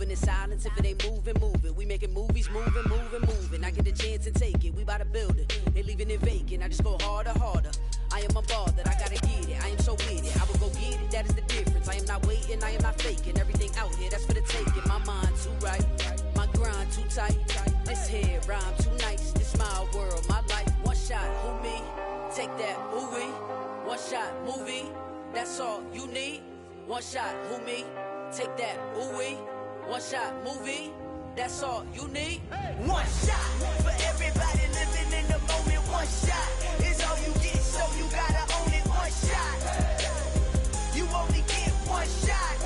moving in silence. If it ain't moving, move it. We making movies, moving. I get a chance and take it. We bout to build it. They leaving it vacant. I just go harder. I am unbothered. I gotta get it. I am so with it. I will go get it. That is the difference. I am not waiting. I am not faking. Everything out here, that's for the taking. My mind too right. My grind too tight. This here rhyme too nice. This my world, my life. One shot, who me? Take that, movie. One shot, movie. That's all you need. One shot, who me? Take that, ooh-wee. One shot, movie. That's all you need. One shot for everybody living in the moment. One shot is all you get, so you gotta own it. One shot. You only get one shot.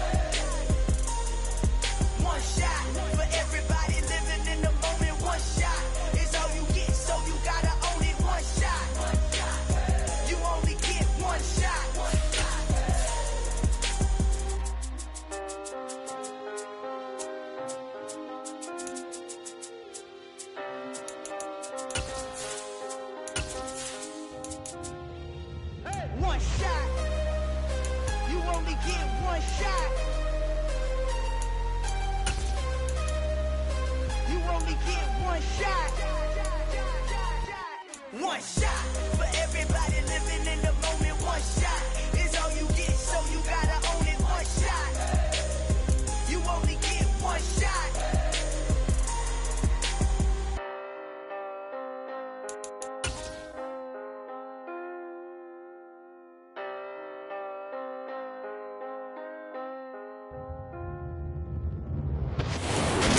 One shot for everybody living in the moment. One shot is all you get, so you gotta own it. One shot. You only get one shot. One shot. You only get one shot. You only get one shot. One shot for everybody living in the moment. One shot is all you get, so you gotta own it. One shot. You only get one shot.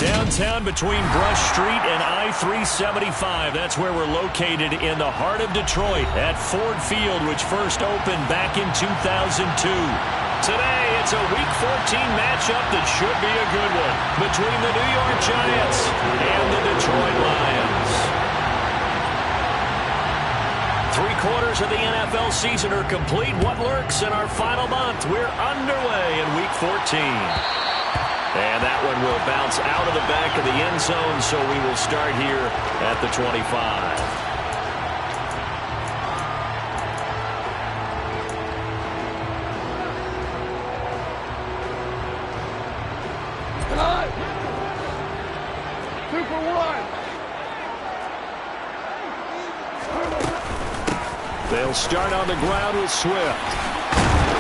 Downtown between Brush Street and I-375. That's where we're located in the heart of Detroit at Ford Field, which first opened back in 2002. Today, it's a Week 14 matchup that should be a good one between the New York Giants and the Detroit Lions. 3/4 of the NFL season are complete. What lurks in our final month? We're underway in Week 14. And that one will bounce out of the back of the end zone, so we will start here at the 25. Cut! 2 for 1. They'll start on the ground with Swift.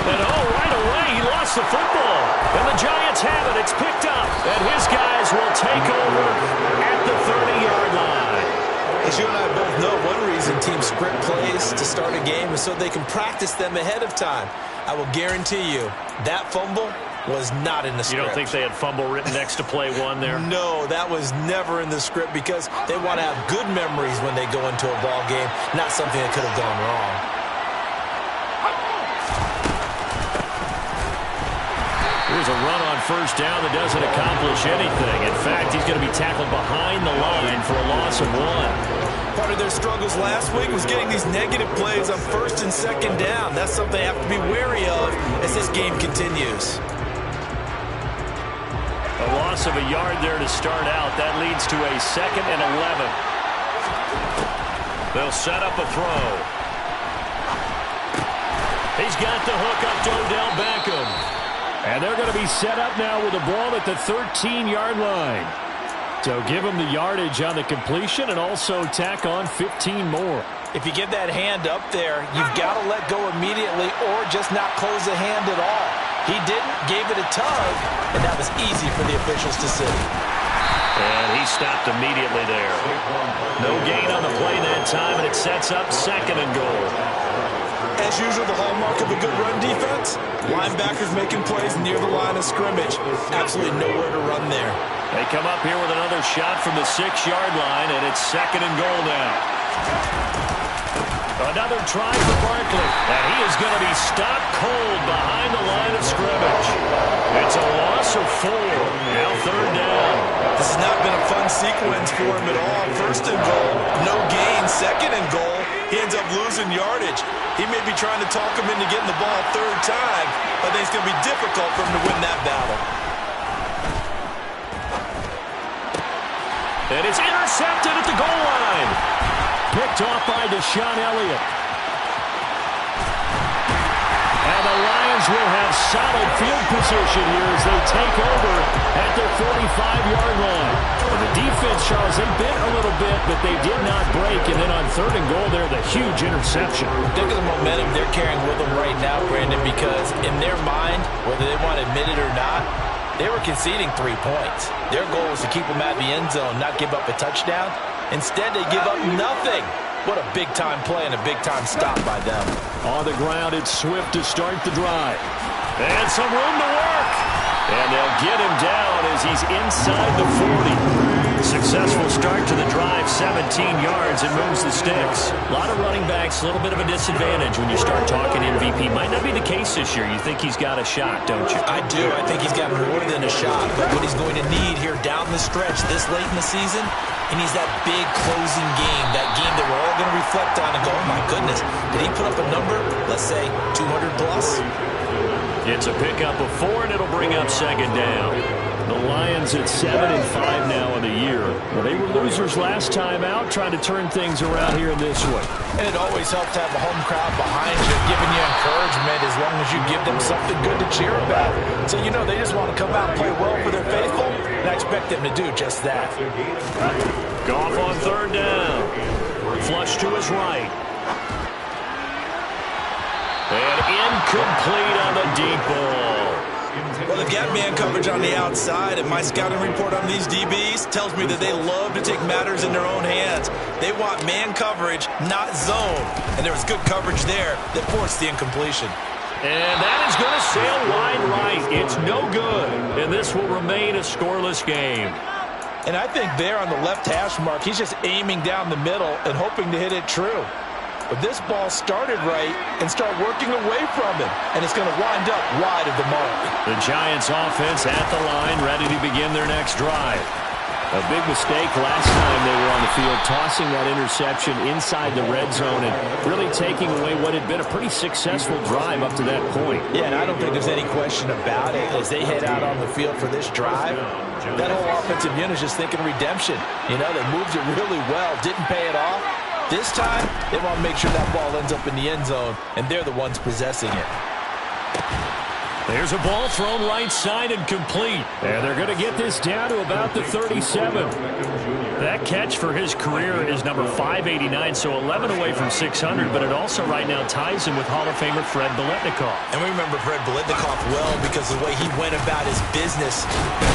And right away, he lost the football. And the Giants have it. It's picked up. And his guys will take over at the 30-yard line. As you and I both know, one reason teams script plays to start a game is so they can practice them ahead of time. I will guarantee you that fumble was not in the script. You don't think they had fumble written next to play one there? No, that was never in the script because they want to have good memories when they go into a ball game, not something that could have gone wrong. Here's a run on first down that doesn't accomplish anything. In fact, he's going to be tackled behind the line for a loss of 1. Part of their struggles last week was getting these negative plays on first and second down. That's something they have to be wary of as this game continues. A loss of a yard there to start out. That leads to a 2nd and 11. They'll set up a throw. He's got the hook up to Odell Beckham. And they're going to be set up now with the ball at the 13-yard line. So give them the yardage on the completion and also tack on 15 more. If you get that hand up there, you've got to let go immediately or just not close the hand at all. He didn't, gave it a tug, and that was easy for the officials to see. And he stopped immediately there. No gain on the play that time, and it sets up 2nd and goal. As usual, the hallmark of a good run defense, linebackers making plays near the line of scrimmage. Absolutely nowhere to run there. They come up here with another shot from the 6-yard line, and it's 2nd and goal now. Another try for Barkley, and he is going to be stopped cold behind the line of scrimmage. It's a loss of 4. Now 3rd down. This has not been a fun sequence for him at all. 1st and goal, no gain. 2nd and goal, he ends up losing yardage. He may be trying to talk him into getting the ball 3rd time, but I think it's going to be difficult for him to win that battle. And it's intercepted at the goal line. Picked off by Deshaun Elliott. And the Lions Lions will have solid field position here as they take over at their 45-yard line. And the defense, Charles, they bit a little bit, but they did not break. And then on 3rd and goal there, the huge interception. Think of the momentum they're carrying with them right now, Brandon, because in their mind, whether they want to admit it or not, they were conceding 3 points. Their goal was to keep them at the end zone, not give up a touchdown. Instead, they give up nothing. What a big-time play and a big-time stop by them. On the ground, it's Swift to start the drive. And some room to work. And they'll get him down as he's inside the 40. Successful start to the drive, 17 yards, and moves the sticks. A lot of running backs, a little bit of a disadvantage when you start talking MVP. Might not be the case this year. You think he's got a shot, don't you? I do. I think he's got more than a shot. But what he's going to need here down the stretch this late in the season, he needs that big closing game, that game that we're all going to reflect on and go, oh my goodness, did he put up a number, let's say 200 plus? It's a pickup of 4, and it'll bring up 2nd down. The Lions at 7-5 now in the year. Well, they were losers last time out, trying to turn things around here in this one. And it always helps to have a home crowd behind you, giving you encouragement as long as you give them something good to cheer about. So, you know, they just want to come out and play well for their faithful, and I expect them to do just that. Goff on 3rd down. Flush to his right. And incomplete on the deep ball. Well, they've got man coverage on the outside, and my scouting report on these DBs tells me that they love to take matters in their own hands. They want man coverage, not zone. And there was good coverage there that forced the incompletion. And that is going to sail wide right. It's no good. And this will remain a scoreless game. And I think there on the left hash mark, he's just aiming down the middle and hoping to hit it true. But this ball started right and start working away from him, and it's going to wind up wide of the mark. The Giants offense at the line, ready to begin their next drive. A big mistake last time they were on the field, tossing that interception inside the red zone and really taking away what had been a pretty successful drive up to that point. Yeah, and I don't think there's any question about it. As they head out on the field for this drive, that whole offensive unit is just thinking redemption. You know, they moved it really well, didn't pay it off. This time, they want to make sure that ball ends up in the end zone, and they're the ones possessing it. There's a ball thrown right side and complete. And they're going to get this down to about the 37. That catch for his career is number 589, so 11 away from 600, but it also right now ties him with Hall of Famer Fred Biletnikoff. And we remember Fred Biletnikoff well because of the way he went about his business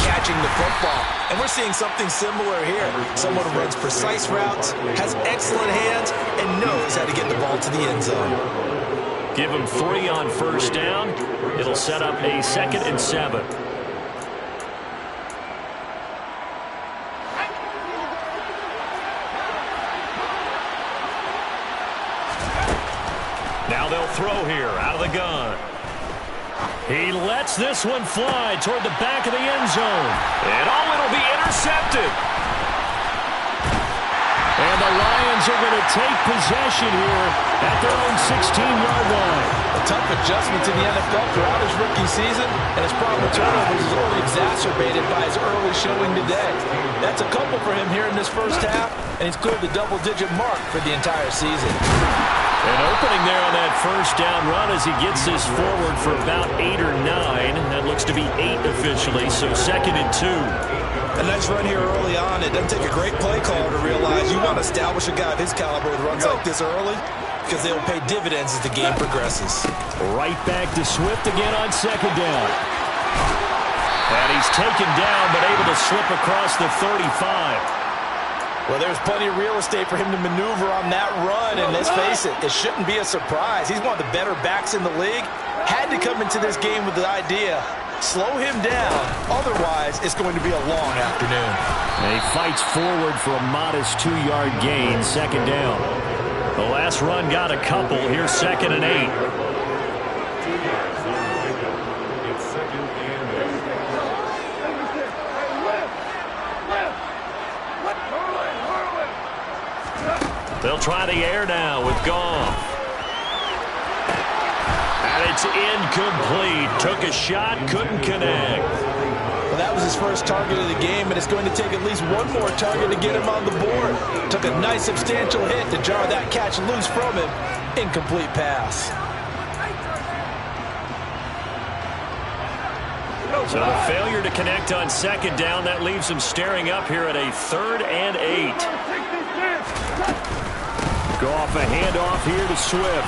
catching the football. And we're seeing something similar here. Someone who runs precise routes, has excellent hands, and knows how to get the ball to the end zone. Give him 3 on 1st down. It'll set up a 2nd and 7. Now they'll throw here out of the gun. He lets this one fly toward the back of the end zone. And it'll be intercepted. And the Lions are going to take possession here at their own 16-yard line. A tough adjustment to the NFL throughout his rookie season, and his problem with turnovers is only exacerbated by his early showing today. That's a couple for him here in this first half, and he's cleared the double-digit mark for the entire season. An opening there on that 1st down run as he gets this forward for about 8 or 9. That looks to be 8 officially, so 2nd and 2. A nice run here early on. It doesn't take a great play caller to realize you want to establish a guy of his caliber with runs like this early because they will pay dividends as the game progresses. Right back to Swift again on 2nd down. And he's taken down but able to slip across the 35. Well, there's plenty of real estate for him to maneuver on that run, and let's face it, it shouldn't be a surprise. He's one of the better backs in the league. Had to come into this game with the idea, slow him down, otherwise it's going to be a long afternoon. And he fights forward for a modest 2-yard gain, 2nd down. The last run got a couple. Here's 2nd and 8. They'll try the air now with Goff. And it's incomplete. Took a shot, couldn't connect. Well, that was his first target of the game, and it's going to take at least one more target to get him on the board. Took a nice substantial hit to jar that catch loose from him. Incomplete pass. So the failure to connect on second down, that leaves them staring up here at a 3rd and 8. Goff a handoff here to Swift.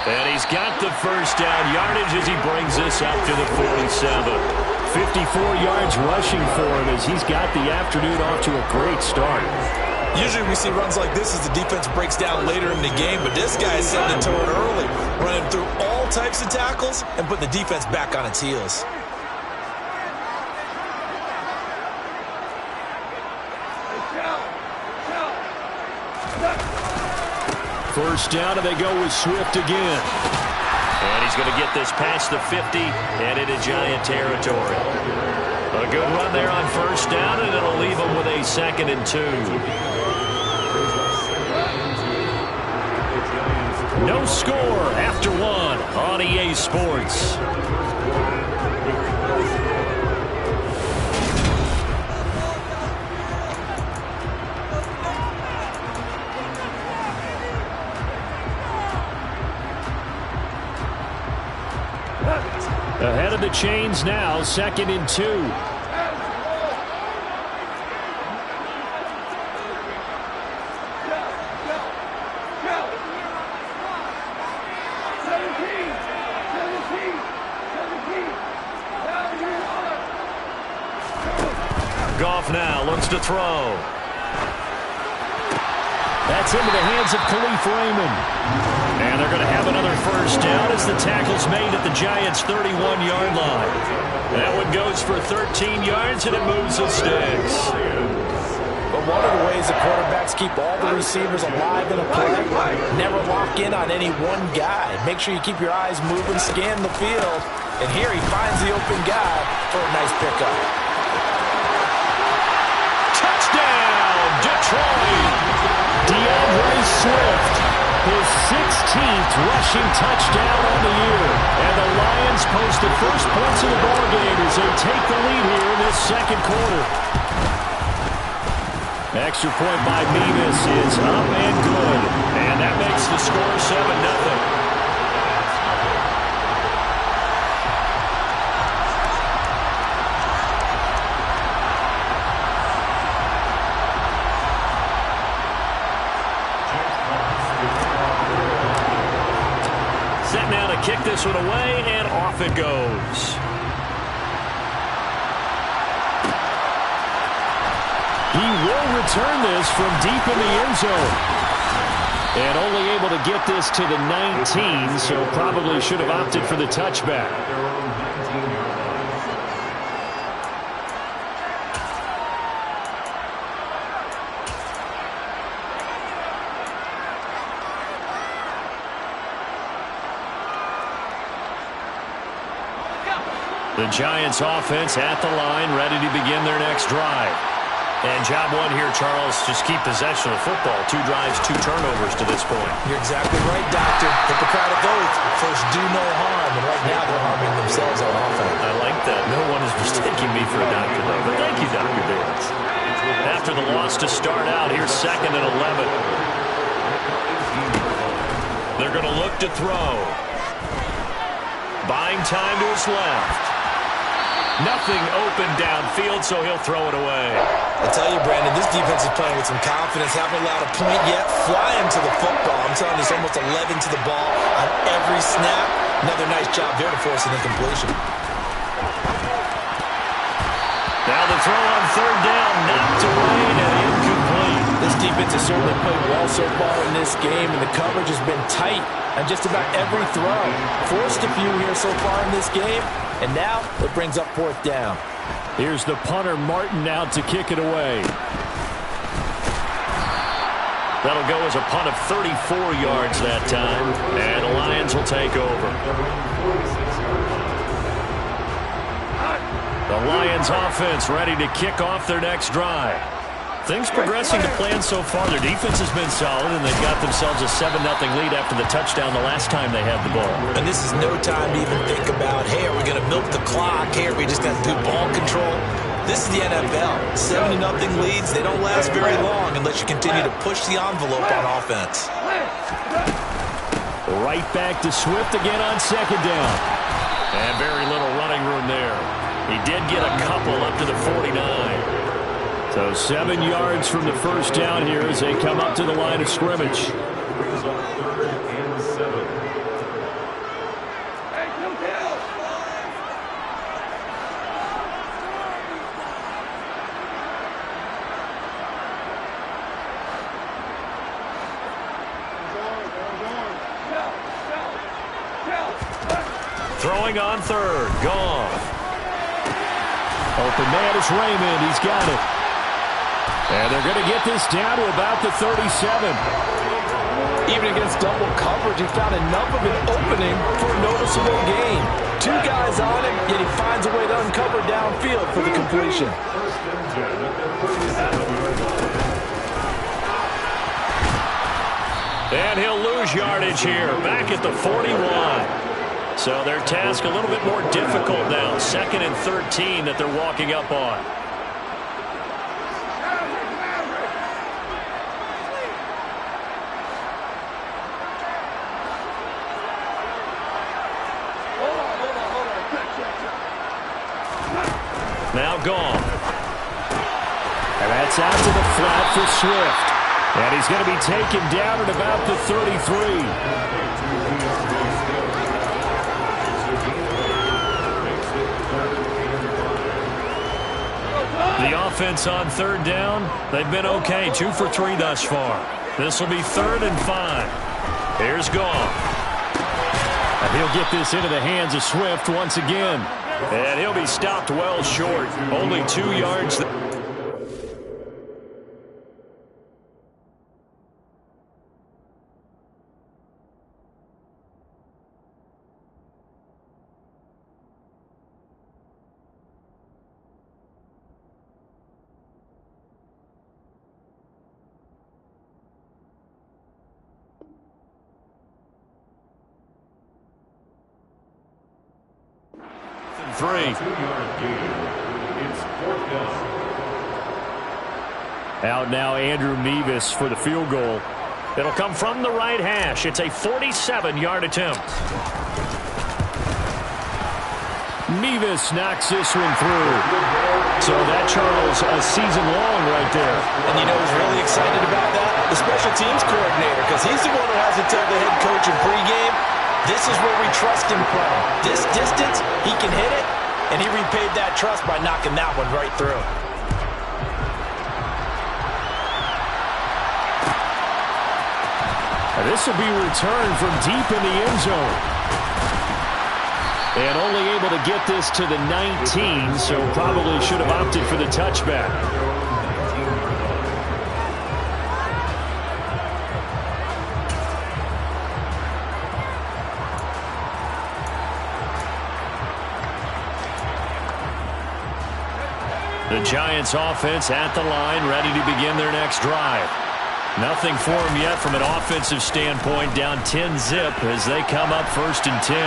And he's got the first down yardage as he brings this up to the 47. 54 yards rushing for him as he's got the afternoon off to a great start. Usually we see runs like this as the defense breaks down later in the game, but this guy is setting the tone early, running through all types of tackles and putting the defense back on its heels. First down, and they go with Swift again. And he's going to get this past the 50 and into Giant territory. A good run there on first down, and it'll leave him with a 2nd and 2. No score after 1 on EA Sports. Ahead of the chains now, 2nd and 2. Goff now looks to throw. That's into the hands of Khalif Raymond. And they're going to have another first down as the tackle's made at the Giants' 31-yard line. That one goes for 13 yards, and it moves the sticks. But one of the ways the quarterbacks keep all the receivers alive in a play, never lock in on any one guy. Make sure you keep your eyes moving, scan the field. And here he finds the open guy for a nice pickup. Touchdown, Detroit! DeAndre Swift, his 16th rushing touchdown on the year. And the Lions post the first points of the ballgame as they take the lead here in this second quarter. Extra point by Mevis is up and good. And that makes the score 7-0. Now to kick this one away, and off it goes. He will return this from deep in the end zone. And only able to get this to the 19, so probably should have opted for the touchback. The Giants offense at the line, ready to begin their next drive. And job one here, Charles, just keep possession of football. 2 drives, 2 turnovers to this point. You're exactly right, Doctor. Hippocratic oath. First, do no harm. And right now, they're harming themselves on offense. I like that. No one is mistaking me for a doctor, though. But thank you, Dr. Davis. After the loss to start out, here's 2nd and 11. They're going to look to throw. Buying time to his left. Nothing open downfield, so he'll throw it away. I tell you, Brandon, this defense is playing with some confidence. Haven't allowed a point yet. Flying to the football. I'm telling you, it's almost 11 to the ball on every snap. Another nice job there to force an incompletion. Now the throw on 3rd down, knocked away and incomplete. This defense has certainly played well so far in this game, and the coverage has been tight on just about every throw. Forced a few here so far in this game. And now it brings up 4th down. Here's the punter, Martin, out to kick it away. That'll go as a punt of 34 yards that time. And the Lions will take over. The Lions offense ready to kick off their next drive. Things progressing to plan so far. Their defense has been solid, and they've got themselves a 7-0 lead after the touchdown the last time they had the ball. And this is no time to even think about, hey, are we going to milk the clock? Hey, are we just going to do ball control? This is the NFL. 7-0 leads, they don't last very long unless you continue to push the envelope on offense. Right back to Swift again on 2nd down. And very little running room there. He did get a couple up to the 49. So 7 yards from the first down here as they come up to the line of scrimmage. Throwing on third. Gone. Open man is Raymond. He's got it. And they're going to get this down to about the 37. Even against double coverage, he found enough of an opening for a noticeable gain. 2 guys on him, yet he finds a way to uncover downfield for the completion. And he'll lose yardage here, back at the 41. So their task a little bit more difficult now. 2nd and 13 that they're walking up on. Now gone. And that's out to the flat for Swift. And he's going to be taken down at about the 33. The offense on 3rd down, they've been okay. 2 for 3 thus far. This will be 3rd and 5. Here's Goff. And he'll get this into the hands of Swift once again. And he'll be stopped well short. Only 2 yards. Out now, Andrew Mevis for the field goal. It'll come from the right hash. It's a 47-yard attempt. Mevis knocks this one through. So that, Charles, a season long right there. And you know who's really excited about that? The special teams coordinator, because he's the one who has to tell the head coach in pregame, this is where we trust him from. This distance, he can hit it, and he repaid that trust by knocking that one right through. This will be returned from deep in the end zone. And only able to get this to the 19, so probably should have opted for the touchback. The Giants offense at the line, ready to begin their next drive. Nothing for them yet from an offensive standpoint, down 10-zip as they come up 1st and 10.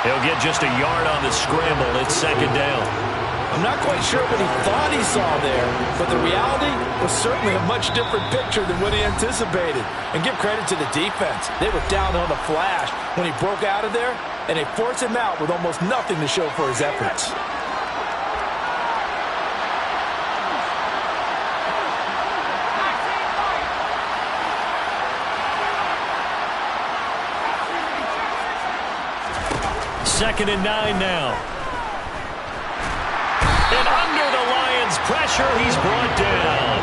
He'll get just a yard on the scramble. It's 2nd down. I'm not quite sure what he thought he saw there, but the reality was certainly a much different picture than what he anticipated. And give credit to the defense. They were down on the flash when he broke out of there, and they forced him out with almost nothing to show for his efforts. Second and 9 now. And under the Lions' pressure, he's brought down.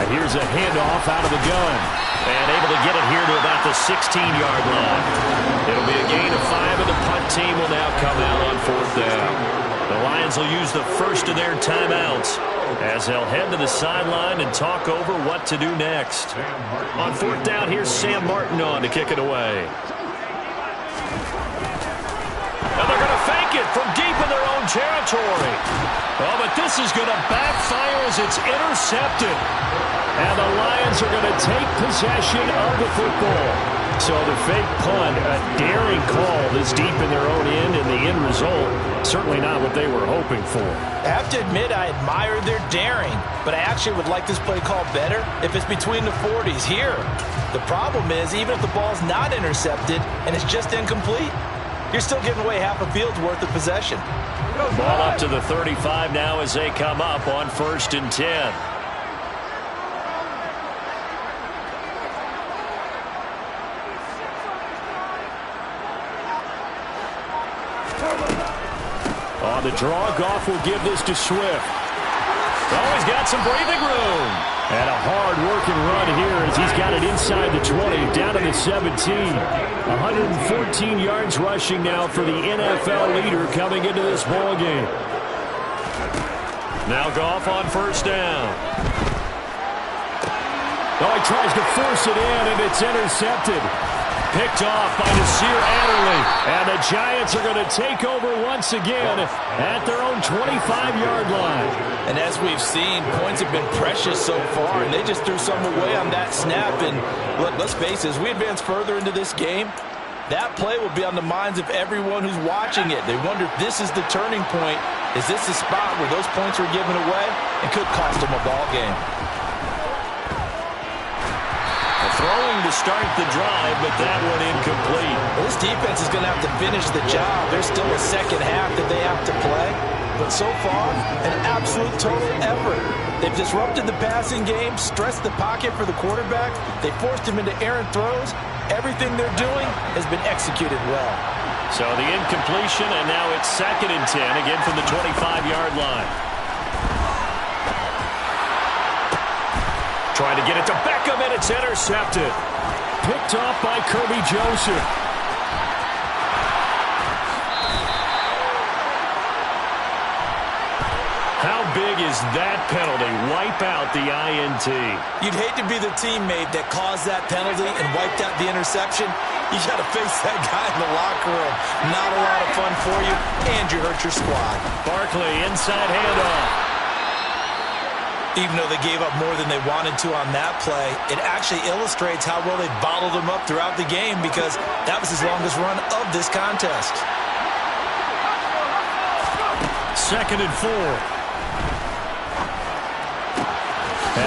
And here's a handoff out of the gun. And able to get it here to about the 16-yard line. It'll be a gain of 5, and the punt team will now come out on 4th down. The Lions will use the first of their timeouts as they'll head to the sideline and talk over what to do next. On 4th down, here's Sam Martin on to kick it away. And they're going to fake it from deep in their own territory. Oh, but this is going to backfire as it's intercepted. And the Lions are going to take possession of the football. So the fake punt, a daring call this deep in their own end, and the end result, certainly not what they were hoping for. I have to admit, I admire their daring, but I actually would like this play called better if it's between the 40s here. The problem is, even if the ball's not intercepted and it's just incomplete, you're still giving away half a field's worth of possession. Ball up to the 35 now as they come up on 1st and 10. On the draw, Goff will give this to Swift. Oh, he's got some breathing room. And a hard-working run here as he's got it inside the 20, down to the 17. 114 yards rushing now for the NFL leader coming into this ball game. Now Goff on 1st down. Oh, he tries to force it in, and it's intercepted. Picked off by Nasir Adderley. And the Giants are going to take over once again at their own 25-yard line. And as we've seen, points have been precious so far, and they just threw some away on that snap. And look, let's face it, as we advance further into this game, that play will be on the minds of everyone who's watching it. They wonder if this is the turning point. Is this the spot where those points were given away? It could cost them a ball game. Throwing to start the drive, but that one incomplete. Well, this defense is going to have to finish the job. There's still a second half that they have to play. But so far, an absolute total effort. They've disrupted the passing game, stressed the pocket for the quarterback. They forced him into errant throws. Everything they're doing has been executed well. So the incompletion, and now it's 2nd and 10, again from the 25-yard line. Trying to get it to Beckham, and it's intercepted. Picked off by Kirby Joseph. How big is that penalty? Wipe out the INT. You'd hate to be the teammate that caused that penalty and wiped out the interception. You got to face that guy in the locker room. Not a lot of fun for you, and you hurt your squad. Barkley, inside handoff. Even though they gave up more than they wanted to on that play, it actually illustrates how well they bottled them up throughout the game, because that was his longest run of this contest. 2nd and 4.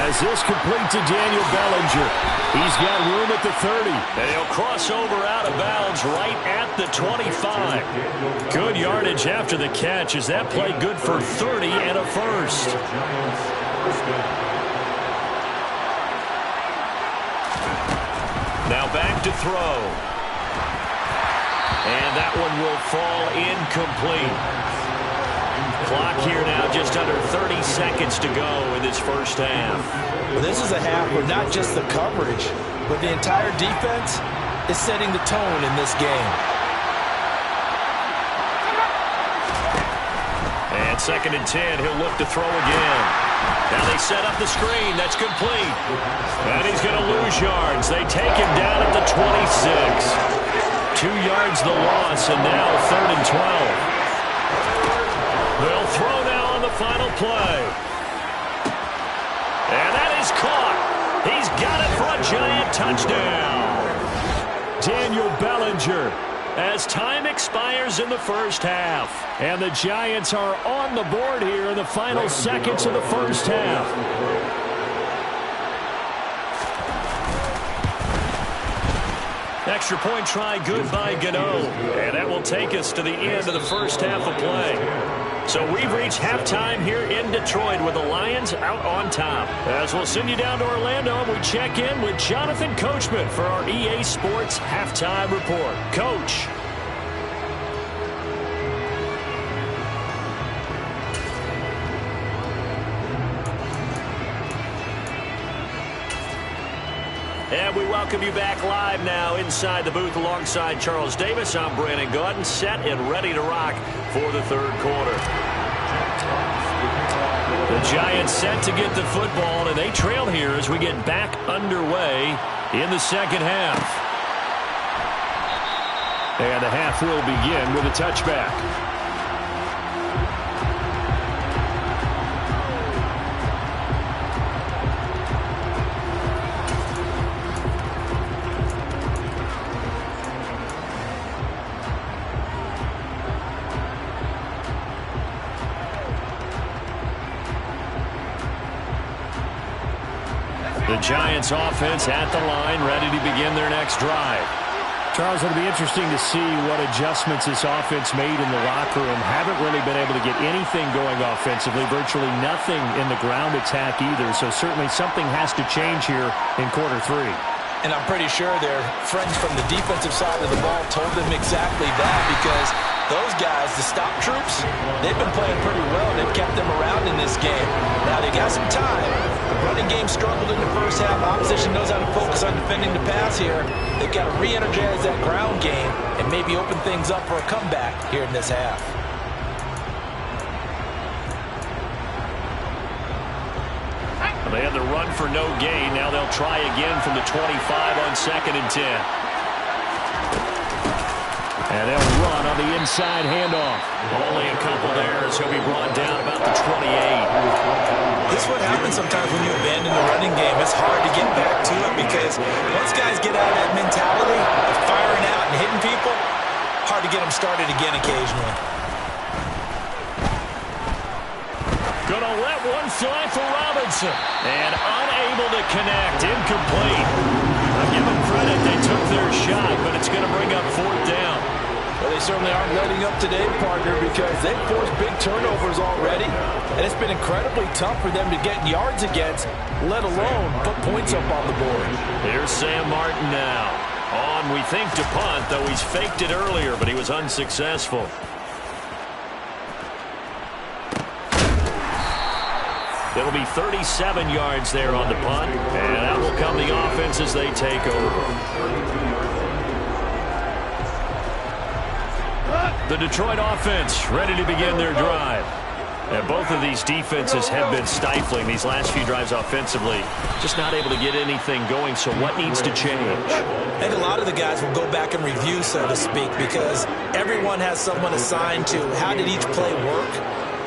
As this complete to Daniel Bellinger. He's got room at the 30. And he'll cross over out of bounds right at the 25. Good yardage after the catch. Is that play good for 30 and a first? Now back to throw. And that one will fall incomplete. Clock here now just under 30 seconds to go in this first half. Well, this is a half where not just the coverage, but the entire defense is setting the tone in this game. And 2nd and 10, he'll look to throw again. Now they set up the screen. That's complete. And he's going to lose yards. They take him down at the 26. 2 yards the loss, and now 3rd and 12. They'll throw now on the final play. And that is caught. He's got it for a giant touchdown. Daniel Bellinger, as time expires in the first half. And the Giants are on the board here in the final seconds of the first half. Extra point try good by Gano. And that will take us to the end of the first half of play. So we've reached halftime here in Detroit with the Lions out on top. As we'll send you down to Orlando, and we check in with Jonathan Coachman for our EA Sports Halftime Report. Coach. And we welcome you back live now inside the booth alongside Charles Davis. I'm Brandon Gaudin, set and ready to rock for the third quarter. The Giants set to get the football, and they trail here as we get back underway in the second half. And the half will begin with a touchback. The Giants offense at the line, ready to begin their next drive. Charles, it'll be interesting to see what adjustments this offense made in the locker room. Haven't really been able to get anything going offensively, virtually nothing in the ground attack either. So certainly something has to change here in quarter 3. And I'm pretty sure their friends from the defensive side of the ball told them exactly that, because those guys, the stop troops, they've been playing pretty well. They've kept them around in this game. Now they got some time. The running game struggled in the first half. Opposition knows how to focus on defending the pass here. They've got to re-energize that ground game and maybe open things up for a comeback here in this half. They had the run for no gain. Now they'll try again from the 25 on 2nd and 10. And they'll run on the inside handoff. Only a couple there as he'll be brought down about the 28. This is what happens sometimes when you abandon the running game. It's hard to get back to it because once guys get out of that mentality of firing out and hitting people, hard to get them started again occasionally. Gonna let one fly for Robinson. And unable to connect. Incomplete. I give them credit. They took their shot, but it's going to bring up 4th down. Well, they certainly aren't letting up today, partner, because they've forced big turnovers already. And it's been incredibly tough for them to get yards against, let alone put points up on the board. Here's Sam Martin now. On, we think, to punt, though he's faked it earlier, but he was unsuccessful. It'll be 37 yards there on the punt, and that will come the offense as they take over. The Detroit offense ready to begin their drive. And both of these defenses have been stifling these last few drives offensively. Just not able to get anything going, so what needs to change? I think a lot of the guys will go back and review, so to speak, because everyone has someone assigned to how did each play work.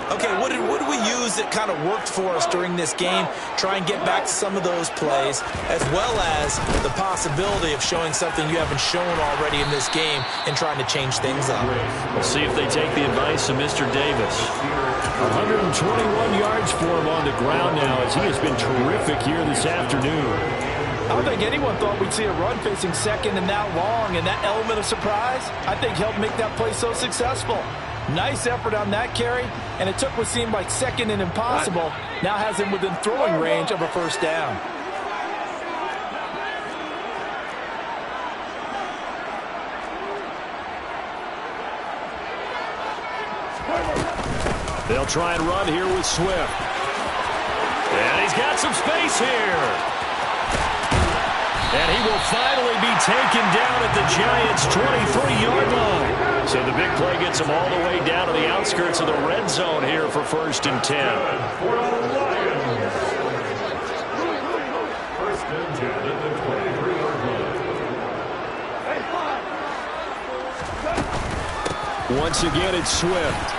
Okay, what did we use that kind of worked for us during this game? Try and get back to some of those plays, as well as the possibility of showing something you haven't shown already in this game and trying to change things up. We'll see if they take the advice of Mr. Davis. 121 yards for him on the ground now, as he has been terrific here this afternoon. I don't think anyone thought we'd see a run facing second and that long, and that element of surprise, I think, helped make that play so successful. Nice effort on that carry, and it took what seemed like second and impossible. Now has him within throwing range of a 1st down. They'll try and run here with Swift. And he's got some space here. And he will finally be taken down at the Giants' 23-yard line. So the big play gets him all the way down to the outskirts of the red zone here for 1st and 10. Once again, it's Swift.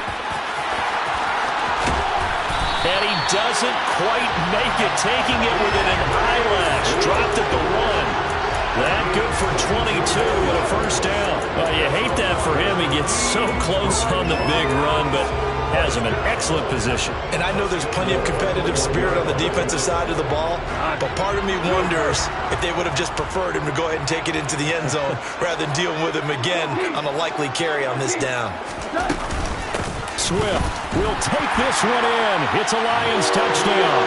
And he doesn't quite make it, taking it within an eyelash. Dropped at the 1. That good for 22 and a 1st down. Well, you hate that for him. He gets so close on the big run, but has him in excellent position. And I know there's plenty of competitive spirit on the defensive side of the ball, but part of me wonders if they would have just preferred him to go ahead and take it into the end zone rather than dealing with him again on a likely carry on this down. Swift will take this one in. It's a Lions touchdown.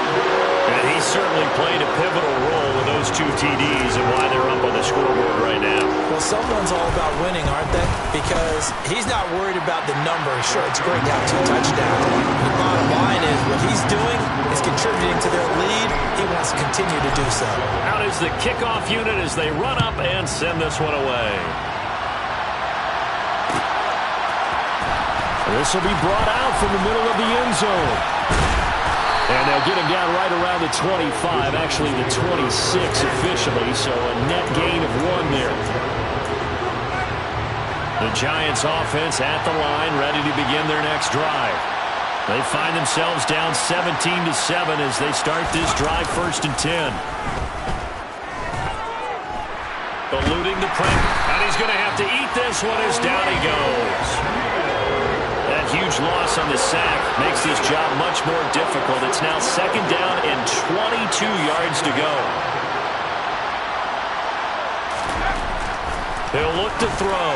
And he certainly played a pivotal role with those 2 TDs and why they're up on the scoreboard right now. Well, someone's all about winning, aren't they? Because he's not worried about the number. Sure, it's great to have 2 touchdowns. The bottom line is what he's doing is contributing to their lead. He wants to continue to do so. Out is the kickoff unit as they run up and send this one away. This will be brought out from the middle of the end zone. And they'll get him down right around the 25, actually the 26 officially, so a net gain of 1 there. The Giants offense at the line, ready to begin their next drive. They find themselves down 17-7 as they start this drive 1st and 10. Eluding the pressure, and he's going to have to eat this one as down he goes. That huge huge loss on the sack makes this job much more difficult. It's now 2nd down and 22 yards to go. He'll look to throw.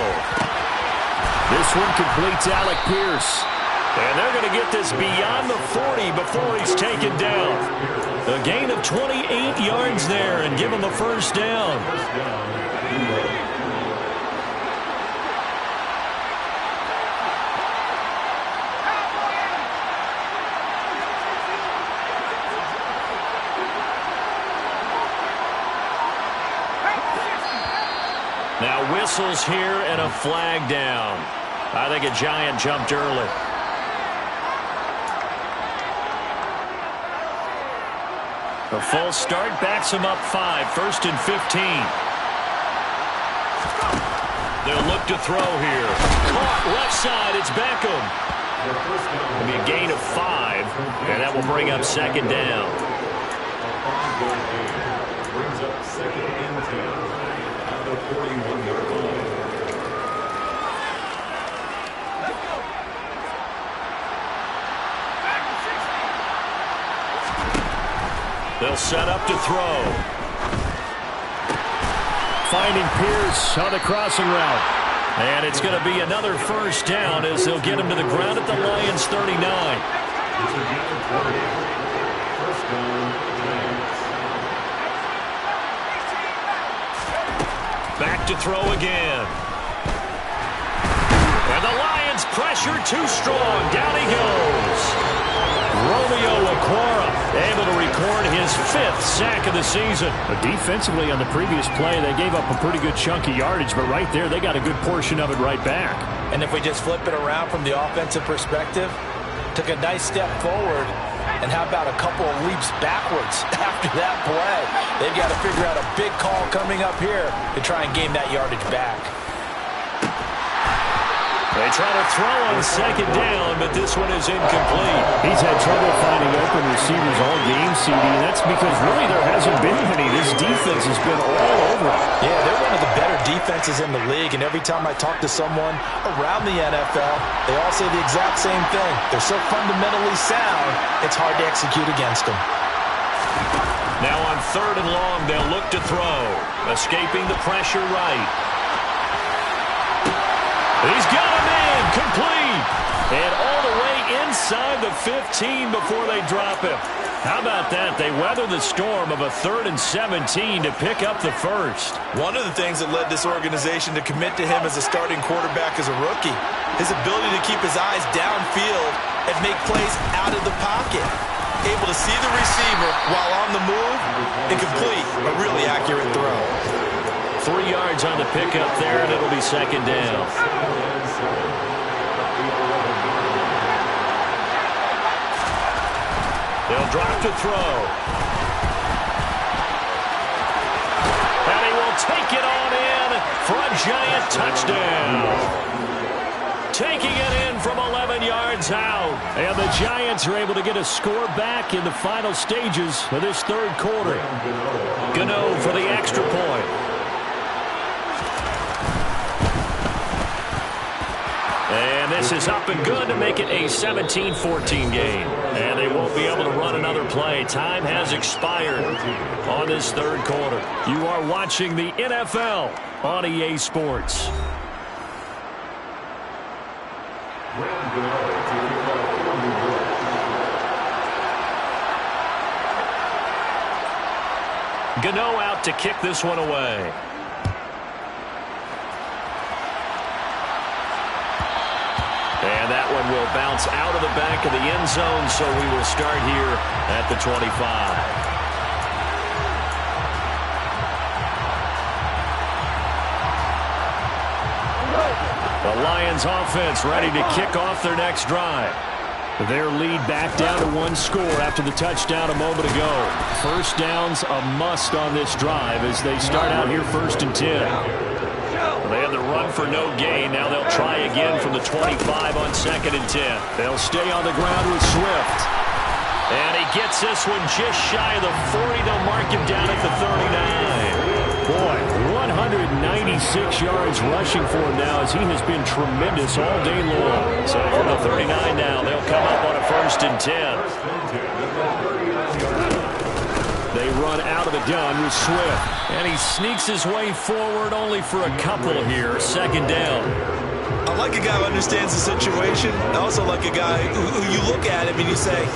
This one completes Alec Pierce. And they're going to get this beyond the 40 before he's taken down. A gain of 28 yards there and give him a first down. Now whistles here and a flag down. I think a Giant jumped early. A false start backs him up 5, 1st and 15. They'll look to throw here. Caught left side, it's Beckham. It'll be a gain of 5, and that will bring up 2nd down. Brings up 2nd and 10 out of 41-yard line. They'll set up to throw. Finding Pierce on the crossing route. And it's going to be another first down as they'll get him to the ground at the Lions' 39. First down, Giants. Back to throw again. And the Lions pressure too strong. Down he goes. Romeo Okwara able to record his 5th sack of the season. But defensively on the previous play, they gave up a pretty good chunk of yardage, but right there, they got a good portion of it right back. And if we just flip it around from the offensive perspective, took a nice step forward, and how about a couple of leaps backwards after that play? They've got to figure out a big call coming up here to try and gain that yardage back. They try to throw on 2nd down, but this one is incomplete. He's had trouble finding open receivers all game, CD, and that's because really there hasn't been any. This defense has been all over. Yeah, they're one of the better defenses in the league, and every time I talk to someone around the NFL, they all say the exact same thing. They're so fundamentally sound, it's hard to execute against them. Now on 3rd and long, they'll look to throw. Escaping the pressure right. He's got him in, complete. And all the way inside the 15 before they drop him. How about that? They weather the storm of a 3rd and 17 to pick up the first. One of the things that led this organization to commit to him as a starting quarterback as a rookie, his ability to keep his eyes downfield and make plays out of the pocket. Able to see the receiver while on the move and complete a really accurate throw. 3 yards on the pickup there, and it'll be 2nd down. They'll drop to throw. And he will take it on in for a Giant touchdown. Taking it in from 11 yards out. And the Giants are able to get a score back in the final stages of this 3rd quarter. Gano for the extra point. And this is up and good to make it a 17-14 game. And they won't be able to run another play. Time has expired on this 3rd quarter. You are watching the NFL on EA Sports. Gano out to kick this one away. And that one will bounce out of the back of the end zone, so we will start here at the 25. The Lions offense ready to kick off their next drive. Their lead back down to 1 score after the touchdown a moment ago. First down's a must on this drive as they start out here 1st and 10. They had the run for no gain. Now they'll try again from the 25 on 2nd and 10. They'll stay on the ground with Swift. And he gets this one just shy of the 40. They'll mark him down at the 39. Boy, 109 96 yards rushing for him now, as he has been tremendous all day long. So from the 39 now, they'll come up on a 1st and 10. They run out of the gun with Swift. And he sneaks his way forward only for a couple here. 2nd down. I like a guy who understands the situation. I also like a guy who you look at him and you say,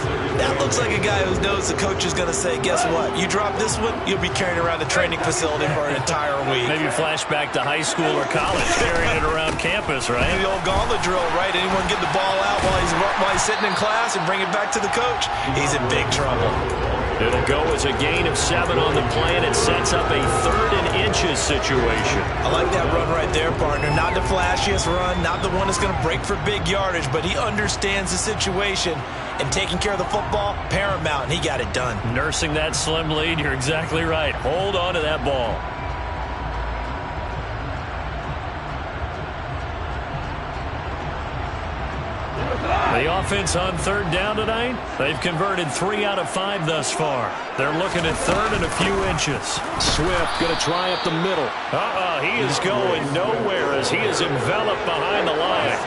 that looks like a guy who knows the coach is going to say, guess what? You drop this one, you'll be carrying around the training facility for an entire week. Maybe flashback to high school or college, carrying it around campus, right? The old gauntlet drill, right? Anyone get the ball out while he's sitting in class and bring it back to the coach? He's in big trouble. It'll go as a gain of 7 on the play, and it sets up a 3rd and inches situation. I like that run right there, partner. Not the flashiest run, not the one that's going to break for big yardage, but he understands the situation, and taking care of the football, paramount, and he got it done. Nursing that slim lead, you're exactly right. Hold on to that ball. The offense on 3rd down tonight, they've converted 3 out of 5 thus far. They're looking at 3rd and a few inches. Swift going to try up the middle. He is going nowhere as he is enveloped behind the line.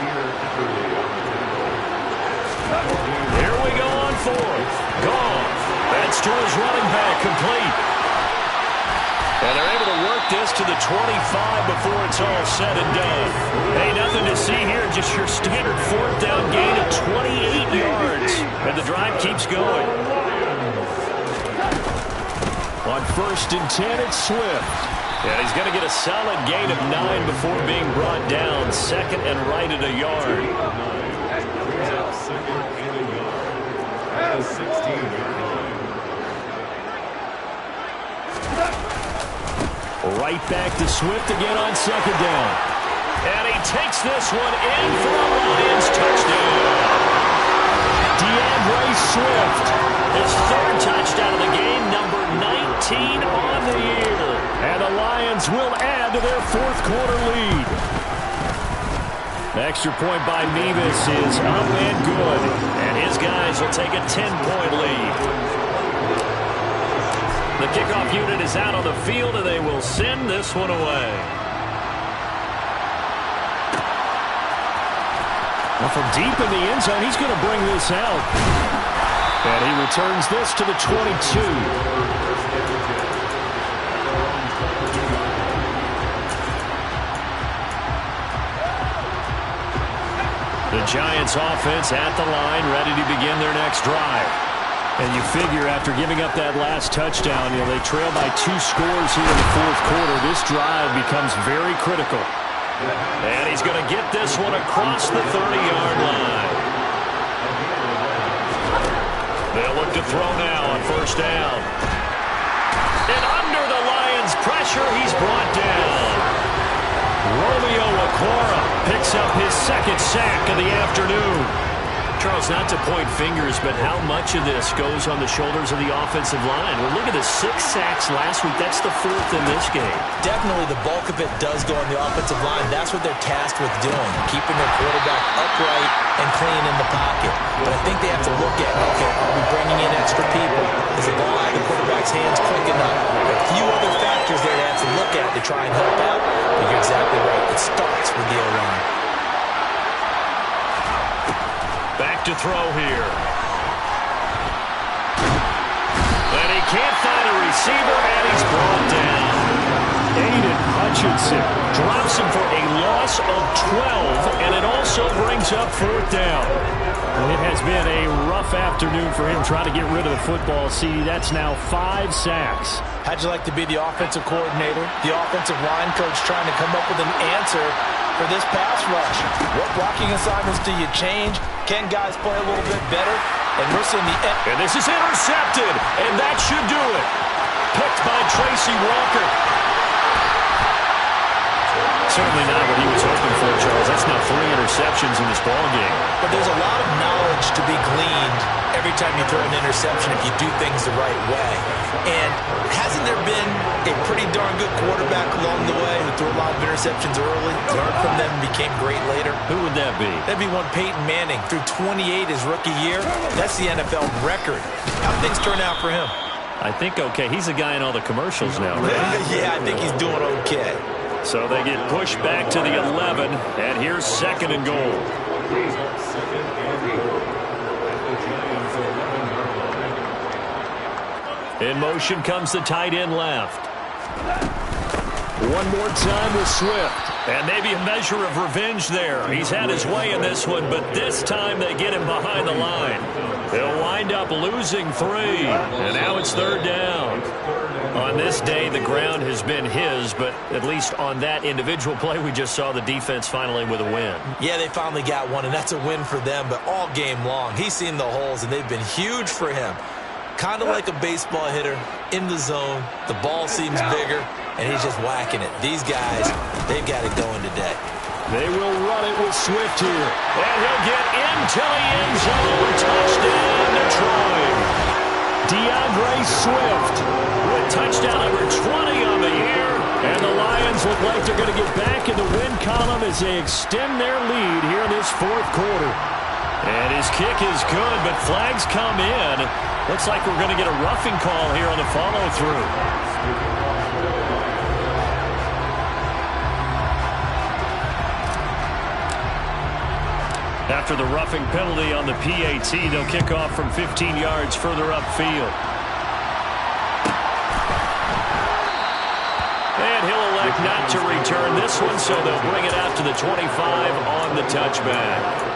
Here we go on 4th. Gone. That's to his running back, complete. And they're able to work this to the 25 before it's all said and done. Hey, nothing to see here, just your standard 4th down gain of 28 yards. And the drive keeps going. On 1st and 10, it's Swift. And he's going to get a solid gain of 9 before being brought down. 2nd and right at a yard. At a 16-yard line. Right back to Swift again on 2nd down. And he takes this one in for a Lions touchdown. DeAndre Swift. His 3rd touchdown of the game, number 19 on the year. And the Lions will add to their 4th quarter lead. The extra point by Nevis is up and good. And his guys will take a 10-point lead. The kickoff unit is out on the field, and they will send this one away. Well, from deep in the end zone, he's going to bring this out. And he returns this to the 22. The Giants offense at the line, ready to begin their next drive. And you figure after giving up that last touchdown, they trail by 2 scores here in the 4th quarter. This drive becomes very critical. And he's going to get this one across the 30-yard line. They'll look to throw now on 1st down. And under the Lions' pressure, he's brought down. Romeo Okwara picks up his 2nd sack of the afternoon. Charles, not to point fingers, but how much of this goes on the shoulders of the offensive line? Well, look at the 6 sacks last week. That's the 4th in this game. Definitely the bulk of it does go on the offensive line. That's what they're tasked with doing, keeping their quarterback upright and clean in the pocket. But I think they have to look at, okay, are we bringing in extra people? Is the ball out of the quarterback's hands quick enough? There are a few other factors there they have to look at to try and help out. But you're exactly right. It starts with the O-line. Back to throw here. And he can't find a receiver, and he's brought down. Aiden Hutchinson drops him for a loss of 12, and it also brings up 4th down. It has been a rough afternoon for him trying to get rid of the football. See, that's now 5 sacks. How'd you like to be the offensive coordinator, the offensive line coach trying to come up with an answer for this pass rush? What blocking assignments do you change? Can guys play a little bit better? And we're seeing the end. And this is intercepted, and that should do it. Picked by Tracy Walker. Certainly not what he was hoping for, Charles. That's now 3 interceptions in this ballgame. But there's a lot of knowledge to be gleaned every time you throw an interception if you do things the right way. And hasn't there been a pretty darn good quarterback along the way who threw a lot of interceptions early, learned from them, and became great later? Who would that be? That'd be one Peyton Manning. Threw 28 his rookie year. That's the NFL record. How'd things turn out for him? I think okay. He's a guy in all the commercials now, right? Yeah, I think he's doing okay. So they get pushed back to the 11, and here's 2nd and goal. In motion comes the tight end left. One more time with Swift. And maybe a measure of revenge there. He's had his way in this one, but this time they get him behind the line. He'll wind up losing 3, and now it's 3rd down. On this day, the ground has been his, but at least on that individual play, we just saw the defense finally with a win. Yeah, they finally got one, and that's a win for them, but all game long, he's seen the holes, and they've been huge for him. Kind of like a baseball hitter in the zone. The ball seems bigger, and he's just whacking it. These guys, they've got it going today. They will run it with Swift here. And he'll get into the end zone. Touchdown, Detroit. DeAndre Swift with touchdown number 20 on the year. And the Lions look like they're going to get back in the win column as they extend their lead here in this 4th quarter. And his kick is good, but flags come in. Looks like we're going to get a roughing call here on the follow-through. After the roughing penalty on the PAT, they'll kick off from 15 yards further upfield. And he'll elect not to return this one, so they'll bring it out to the 25 on the touchback.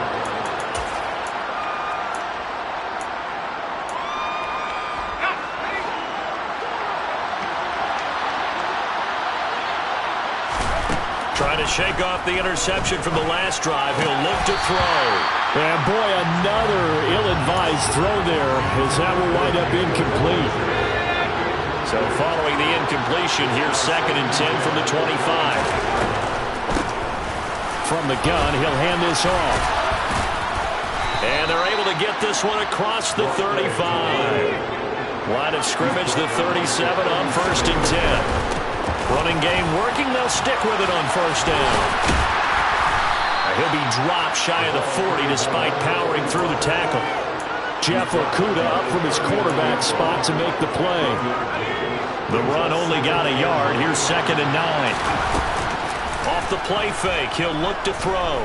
Trying to shake off the interception from the last drive. He'll look to throw. And boy, another ill-advised throw there, as that will wind up incomplete. So following the incompletion, here's 2nd and 10 from the 25. From the gun, he'll hand this off. And they're able to get this one across the 35. Line of scrimmage, the 37 on 1st and 10. Running game working. They'll stick with it on 1st down. He'll be dropped shy of the 40 despite powering through the tackle. Jeff Okudah up from his quarterback spot to make the play. The run only got a yard. Here's 2nd and 9. Off the play fake, he'll look to throw.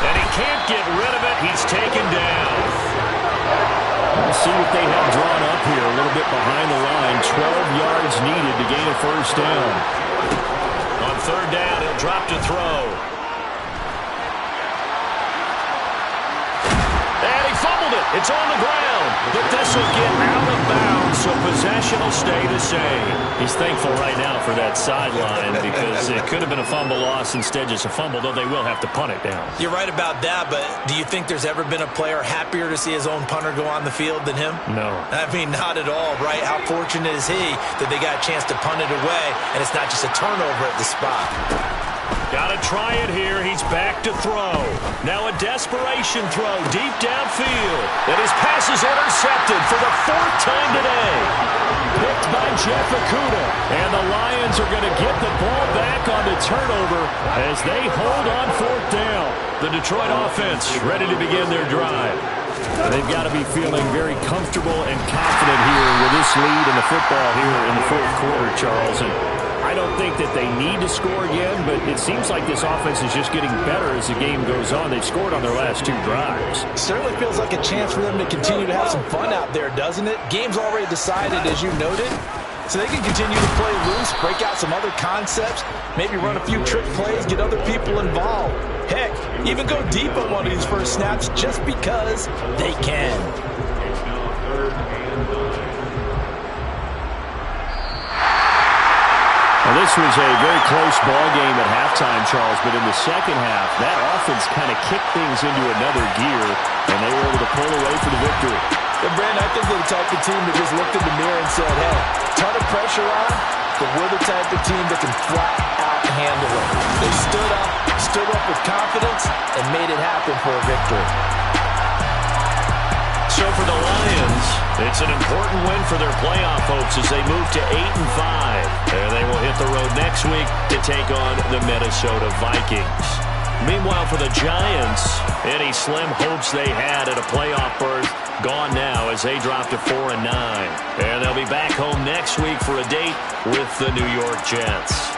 And he can't get rid of it. He's taken down. We'll see what they have drawn up here. A little bit behind the line. 12 yards needed to gain a 1st down. On 3rd down, he'll drop to throw. And he fumbled it. It's on the ground. But this will get out of bounds, so possession will stay the same. He's thankful right now for that sideline because it could have been a fumble loss, instead just a fumble, though they will have to punt it down. You're right about that, but do you think there's ever been a player happier to see his own punter go on the field than him? No. I mean, not at all, right? How fortunate is he that they got a chance to punt it away, and it's not just a turnover at the spot. Got to try it here. He's back to throw. Now a desperation throw deep downfield. And his pass is intercepted for the 4th time today. Picked by Jeff Okudah. And the Lions are going to get the ball back on the turnover as they hold on 4th down. The Detroit offense ready to begin their drive. They've got to be feeling very comfortable and confident here with this lead in the football here in the 4th quarter, Charles. And I don't think that they need to score again, but it seems like this offense is just getting better as the game goes on. They've scored on their last 2 drives. Certainly feels like a chance for them to continue to have some fun out there, doesn't it? Game's already decided, as you noted, so they can continue to play loose, break out some other concepts, maybe run a few trick plays, get other people involved. Heck, even go deep on one of these first snaps just because they can. Well, this was a very close ball game at halftime, Charles, but in the second half, that offense kind of kicked things into another gear, and they were able to pull away for the victory. And Brandon, I think they're the type of team that just looked in the mirror and said, hey, ton of pressure on, but we're the type of team that can flat out handle it. They stood up with confidence, and made it happen for a victory. So for the Lions, it's an important win for their playoff hopes as they move to 8-5. And they will hit the road next week to take on the Minnesota Vikings. Meanwhile, for the Giants, any slim hopes they had at a playoff berth gone now as they drop to 4-9. And they'll be back home next week for a date with the New York Jets.